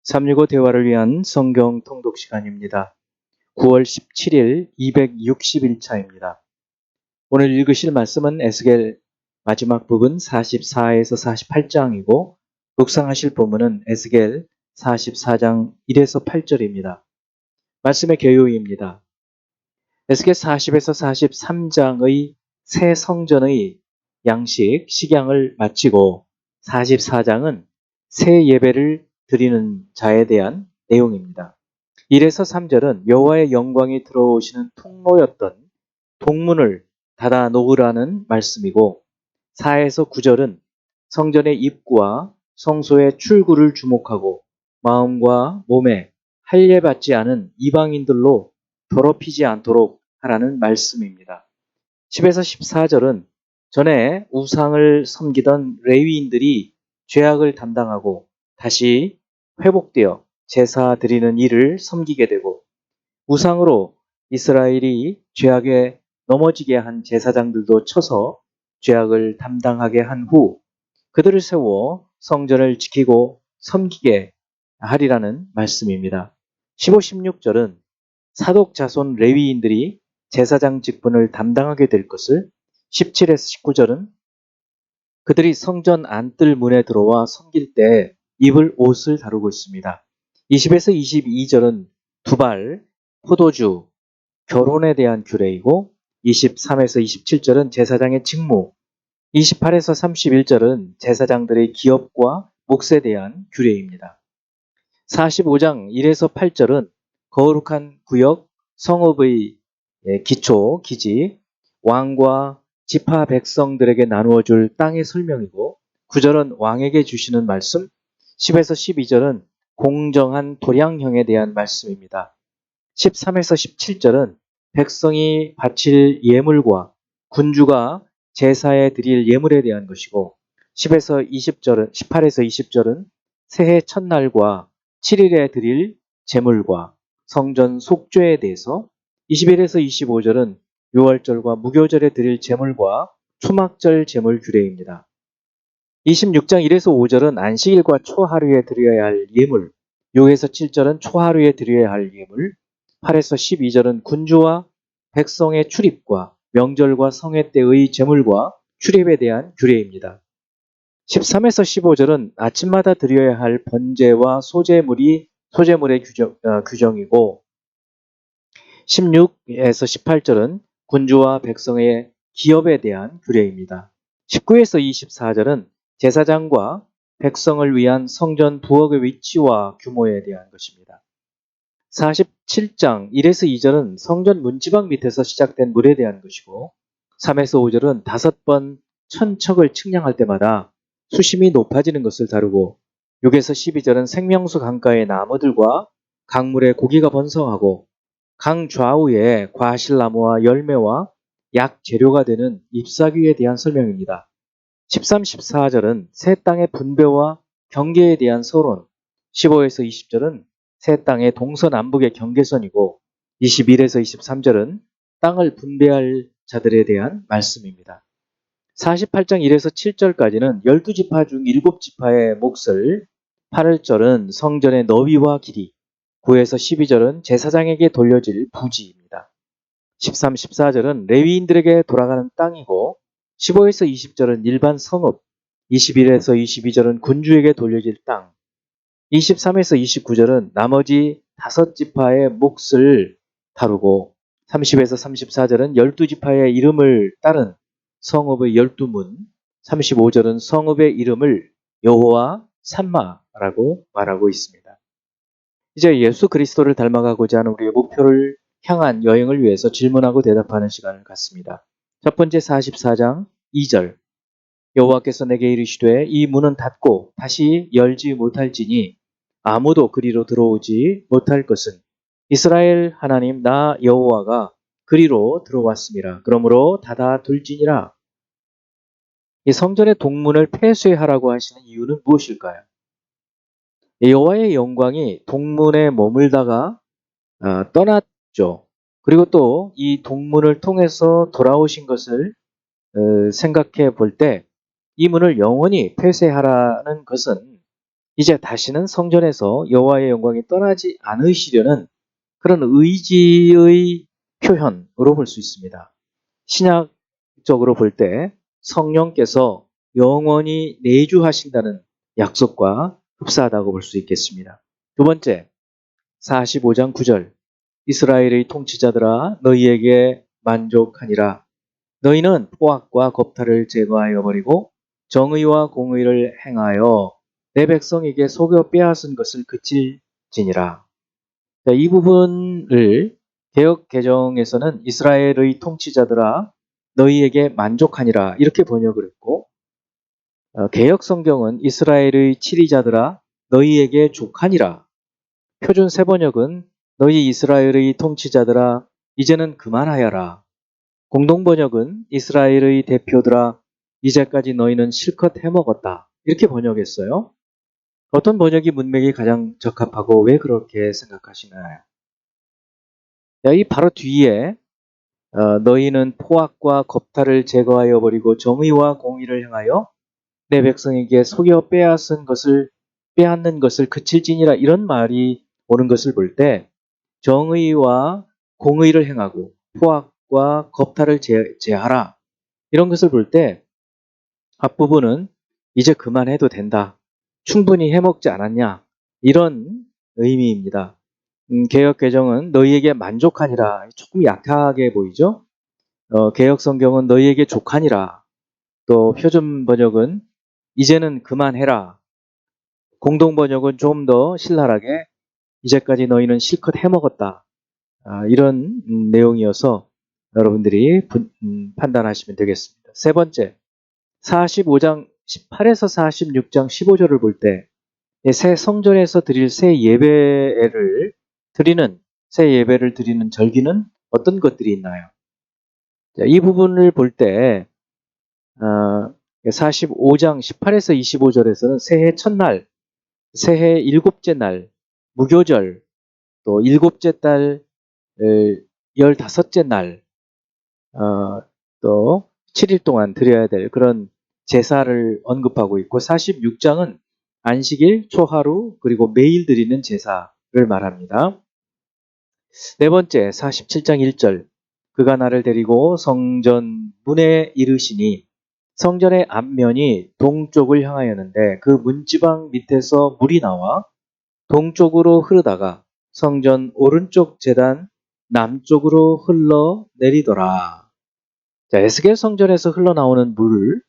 365 대화를 위한 성경 통독 시간입니다. 9월 17일 260일차입니다. 오늘 읽으실 말씀은 에스겔 마지막 부분 44에서 48장이고 묵상하실 본문은 에스겔 44장 1에서 8절입니다. 말씀의 개요입니다. 에스겔 40에서 43장의 새 성전의 양식, 식양을 마치고 44장은 새 예배를 드리는 자에 대한 내용입니다. 1에서 3절은 여호와의 영광이 들어오시는 통로였던 동문을 닫아 놓으라는 말씀이고 4에서 9절은 성전의 입구와 성소의 출구를 주목하고 마음과 몸에 할례받지 않은 이방인들로 더럽히지 않도록 하라는 말씀입니다. 10에서 14절은 전에 우상을 섬기던 레위인들이 죄악을 담당하고 다시 회복되어 제사 드리는 일을 섬기게 되고 우상으로 이스라엘이 죄악에 넘어지게 한 제사장들도 쳐서 죄악을 담당하게 한 후 그들을 세워 성전을 지키고 섬기게 하리라는 말씀입니다. 15, 16절은 사독 자손 레위인들이 제사장 직분을 담당하게 될 것을 17에서 19절은 그들이 성전 안뜰 문에 들어와 섬길 때 입을 옷을 다루고 있습니다. 20에서 22절은 두발, 포도주, 결혼에 대한 규례이고 23에서 27절은 제사장의 직무, 28에서 31절은 제사장들의 기업과 몫에 대한 규례입니다. 45장 1에서 8절은 거룩한 구역, 성읍의 기초, 기지, 왕과 지파 백성들에게 나누어줄 땅의 설명이고 9절은 왕에게 주시는 말씀, 10에서 12절은 공정한 도량형에 대한 말씀입니다. 13에서 17절은 백성이 바칠 예물과 군주가 제사에 드릴 예물에 대한 것이고 10에서 20절은 18에서 20절은 새해 첫날과 7일에 드릴 제물과 성전 속죄에 대해서 21에서 25절은 유월절과 무교절에 드릴 제물과 초막절 제물 규례입니다. 26장 1에서 5절은 안식일과 초하루에 드려야 할 예물, 6에서 7절은 초하루에 드려야 할 예물, 8에서 12절은 군주와 백성의 출입과 명절과 성회 때의 제물과 출입에 대한 규례입니다. 13에서 15절은 아침마다 드려야 할 번제와 소제물의 규정이고 16에서 18절은 군주와 백성의 기업에 대한 규례입니다. 19에서 24절은 제사장과 백성을 위한 성전 부엌의 위치와 규모에 대한 것입니다. 47장 1에서 2절은 성전 문지방 밑에서 시작된 물에 대한 것이고 3에서 5절은 5번 천척을 측량할 때마다 수심이 높아지는 것을 다루고 6에서 12절은 생명수 강가의 나무들과 강물에 고기가 번성하고 강 좌우에 과실나무와 열매와 약 재료가 되는 잎사귀에 대한 설명입니다. 13, 14절은 새 땅의 분배와 경계에 대한 서론, 15에서 20절은 새 땅의 동서남북의 경계선이고 21에서 23절은 땅을 분배할 자들에 대한 말씀입니다. 48장 1에서 7절까지는 12지파 중 7지파의 몫을, 8절은 성전의 너비와 길이, 9에서 12절은 제사장에게 돌려질 부지입니다. 13, 14절은 레위인들에게 돌아가는 땅이고 15에서 20절은 일반 성읍, 21에서 22절은 군주에게 돌려질 땅, 23에서 29절은 나머지 5지파의 몫을 다루고 30에서 34절은 12지파의 이름을 따른 성읍의 12문, 35절은 성읍의 이름을 여호와 삼마라고 말하고 있습니다. 이제 예수 그리스도를 닮아가고자 하는 우리의 목표를 향한 여행을 위해서 질문하고 대답하는 시간을 갖습니다. 첫 번째 44장 2절 여호와께서 내게 이르시되 이 문은 닫고 다시 열지 못할지니 아무도 그리로 들어오지 못할 것은 이스라엘 하나님 나 여호와가 그리로 들어왔습니다. 그러므로 닫아 둘지니라. 이 성전의 동문을 폐쇄하라고 하시는 이유는 무엇일까요? 여호와의 영광이 동문에 머물다가 떠났죠. 그리고 또 이 동문을 통해서 돌아오신 것을 생각해 볼 때 이 문을 영원히 폐쇄하라는 것은 이제 다시는 성전에서 여호와의 영광이 떠나지 않으시려는 그런 의지의 표현으로 볼 수 있습니다. 신약적으로 볼 때 성령께서 영원히 내주하신다는 약속과 흡사하다고 볼 수 있겠습니다. 두 번째, 45장 9절. 이스라엘의 통치자들아 너희에게 만족하니라. 너희는 포악과 겁탈을 제거하여 버리고 정의와 공의를 행하여 내 백성에게 속여 빼앗은 것을 그칠지니라. 이 부분을 개역 개정에서는 이스라엘의 통치자들아 너희에게 만족하니라 이렇게 번역을 했고, 개역 성경은 이스라엘의 치리자들아 너희에게 족하니라. 표준 세번역은 너희 이스라엘의 통치자들아 이제는 그만하여라. 공동번역은 이스라엘의 대표들아 이제까지 너희는 실컷 해먹었다. 이렇게 번역했어요. 어떤 번역이 문맥이 가장 적합하고 왜 그렇게 생각하시나요? 이 바로 뒤에 너희는 포악과 겁탈을 제거하여 버리고 정의와 공의를 행하여 내 백성에게 속여 빼앗는 것을 그칠지니라 이런 말이 오는 것을 볼 때 정의와 공의를 행하고 포악과 겁탈을 제하라 이런 것을 볼 때 앞부분은 이제 그만해도 된다. 충분히 해먹지 않았냐 이런 의미입니다. 개역 개정은 너희에게 만족하니라 조금 약하게 보이죠? 개역 성경은 너희에게 족하니라. 또 표준 번역은 이제는 그만해라. 공동 번역은 좀 더 신랄하게 이제까지 너희는 실컷 해먹었다. 이런 내용이어서 여러분들이 판단하시면 되겠습니다. 세 번째, 45장 18에서 46장 15절을 볼 때 새 성전에서 드릴 새 예배를 드리는 절기는 어떤 것들이 있나요? 이 부분을 볼 때 45장 18에서 25절에서는 새해 첫날, 새해 일곱째 날, 무교절, 또 일곱째 달 15째 날, 또 7일 동안 드려야 될 그런 제사를 언급하고 있고 46장은 안식일, 초하루, 그리고 매일 드리는 제사를 말합니다. 네 번째, 47장 1절. 그가 나를 데리고 성전 문에 이르시니 성전의 앞면이 동쪽을 향하였는데 그 문지방 밑에서 물이 나와 동쪽으로 흐르다가 성전 오른쪽 제단 남쪽으로 흘러 내리더라. 자, 에스겔 성전에서 흘러나오는 물,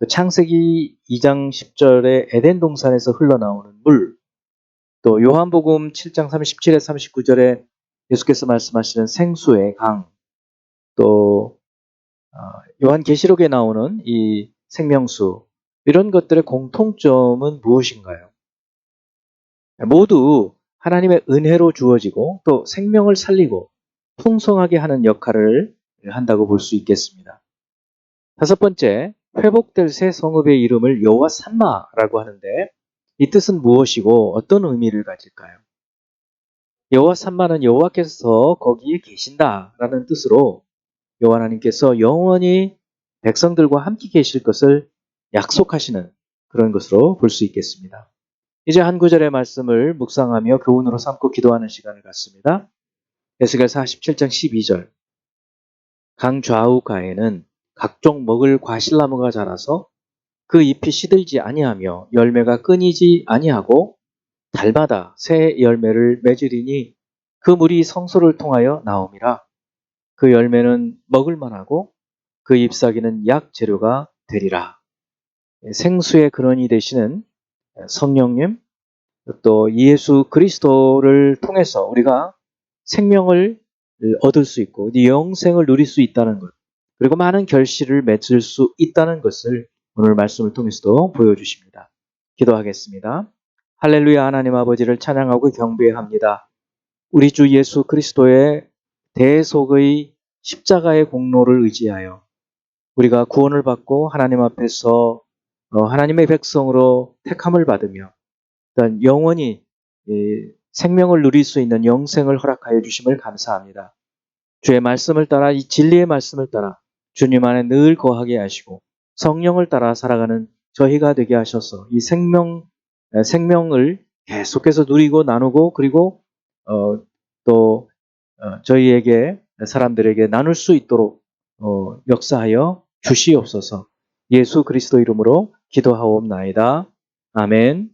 창세기 2장 10절에 에덴 동산에서 흘러나오는 물, 또 요한복음 7장 37에 39절에 예수께서 말씀하시는 생수의 강, 또 요한계시록에 나오는 이 생명수, 이런 것들의 공통점은 무엇인가요? 모두 하나님의 은혜로 주어지고 또 생명을 살리고 풍성하게 하는 역할을 한다고 볼 수 있겠습니다. 다섯 번째, 회복될 새 성읍의 이름을 여호와 산마라고 하는데 이 뜻은 무엇이고 어떤 의미를 가질까요? 여호와 산마는 여호와께서 거기에 계신다라는 뜻으로 여호와 하나님께서 영원히 백성들과 함께 계실 것을 약속하시는 그런 것으로 볼 수 있겠습니다. 이제 한 구절의 말씀을 묵상하며 교훈으로 삼고 기도하는 시간을 갖습니다. 에스겔 47장 12절. 강 좌우 가에는 각종 먹을 과실나무가 자라서 그 잎이 시들지 아니하며 열매가 끊이지 아니하고 달마다 새 열매를 맺으리니 그 물이 성소를 통하여 나옴이라. 그 열매는 먹을 만하고 그 잎사귀는 약 재료가 되리라. 생수의 근원이 되시는 성령님, 또 예수 그리스도를 통해서 우리가 생명을 얻을 수 있고 영생을 누릴 수 있다는 것, 그리고 많은 결실을 맺을 수 있다는 것을 오늘 말씀을 통해서도 보여주십니다. 기도하겠습니다. 할렐루야. 하나님 아버지를 찬양하고 경배합니다. 우리 주 예수 그리스도의 대속의 십자가의 공로를 의지하여 우리가 구원을 받고 하나님 앞에서 하나님의 백성으로 택함을 받으며 일단 영원히 생명을 누릴 수 있는 영생을 허락하여 주심을 감사합니다. 주의 말씀을 따라 이 진리의 말씀을 따라 주님 안에 늘 거하게 하시고 성령을 따라 살아가는 저희가 되게 하셔서 이 생명을 생명을 계속해서 누리고 나누고 그리고 또 저희에게 사람들에게 나눌 수 있도록 역사하여 주시옵소서. 예수 그리스도 이름으로 기도하옵나이다. 아멘.